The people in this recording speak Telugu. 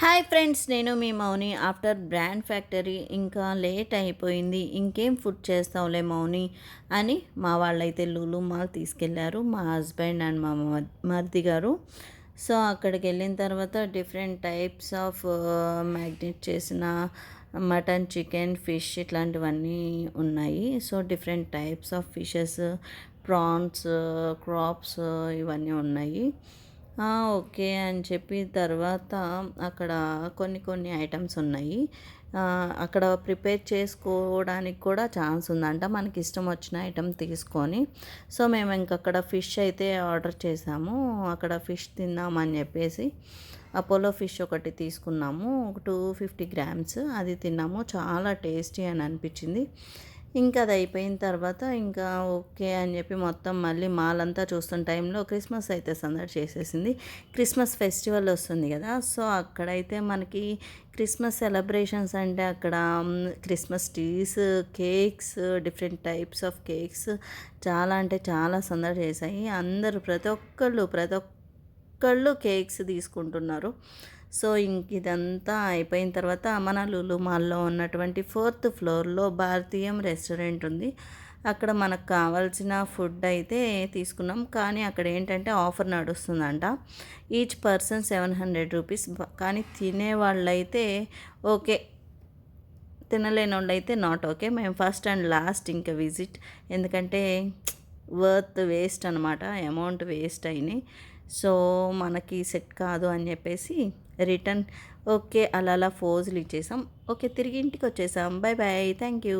హాయ్ ఫ్రెండ్స్, నేను మీ మౌని. ఆఫ్టర్ బ్రాండ్ ఫ్యాక్టరీ ఇంకా లేట్ అయిపోయింది, ఇంకేం ఫుడ్ చేస్తావులే మౌని అని మా వాళ్ళైతే లులు మాల్ తీసుకెళ్లారు, మా హస్బెండ్ అండ్ మా మరిది గారు. సో అక్కడికి వెళ్ళిన తర్వాత డిఫరెంట్ టైప్స్ ఆఫ్ మ్యాగ్నేట్ చేసిన మటన్, చికెన్, ఫిష్ ఇట్లాంటివన్నీ ఉన్నాయి. So different types of fishes, prawns, crops ఇవన్నీ ఉన్నాయి. ఓకే అని చెప్పి తర్వాత అక్కడ కొన్ని కొన్ని ఐటమ్స్ ఉన్నాయి. అక్కడ ప్రిపేర్ చేసుకోవడానికి కూడా ఛాన్స్ ఉందంట, మనకి ఇష్టం వచ్చిన ఐటెం తీసుకొని. సో మేము ఇంకక్కడ ఫిష్ అయితే ఆర్డర్ చేసాము. అక్కడ ఫిష్ తిందామని చెప్పేసి అపోలో ఫిష్ ఒకటి తీసుకున్నాము, 250 గ్రామ్స్. అది తిన్నాము, చాలా టేస్టీ అని అనిపించింది. ఇంకా అది అయిపోయిన తర్వాత ఇంకా ఓకే అని చెప్పి మొత్తం మళ్ళీ మాల్ అంతా చూస్తున్న టైంలో క్రిస్మస్ అయితే సందడి చేసేసింది. క్రిస్మస్ ఫెస్టివల్ వస్తుంది కదా, సో అక్కడైతే మనకి క్రిస్మస్ సెలబ్రేషన్స్ అంటే అక్కడ Christmas trees, cakes, different types of cakes చాలా అంటే చాలా సందడి చేశాయి. అందరూ ప్రతి ఒక్కళ్ళు కేక్స్ తీసుకుంటున్నారు. సో ఇంక ఇదంతా అయిపోయిన తర్వాత మన లులు మాల్లో ఉన్నటువంటి 4th ఫ్లోర్లో భారతీయం రెస్టారెంట్ ఉంది. అక్కడ మనకు కావాల్సిన ఫుడ్ అయితే తీసుకున్నాం. కానీ అక్కడ ఏంటంటే ఆఫర్ నడుస్తుందంట, ఈచ్ పర్సన్ 700 రూపీస్. కానీ తినేవాళ్ళైతే ఓకే, తినలేని వాళ్ళు అయితే నాట్ ఓకే. మేము ఫస్ట్ అండ్ లాస్ట్ ఇంకా విజిట్, ఎందుకంటే వర్త్ వేస్ట్ అనమాట, అమౌంట్ వేస్ట్ అయినాయి. సో మనకి సెట్ కాదు అని చెప్పేసి రిటర్న్ ఓకే అలా అలా ఫోజులు ఇచ్చేసాం. ఓకే, తిరిగి ఇంటికి వచ్చేసాం. Bye bye, thank you.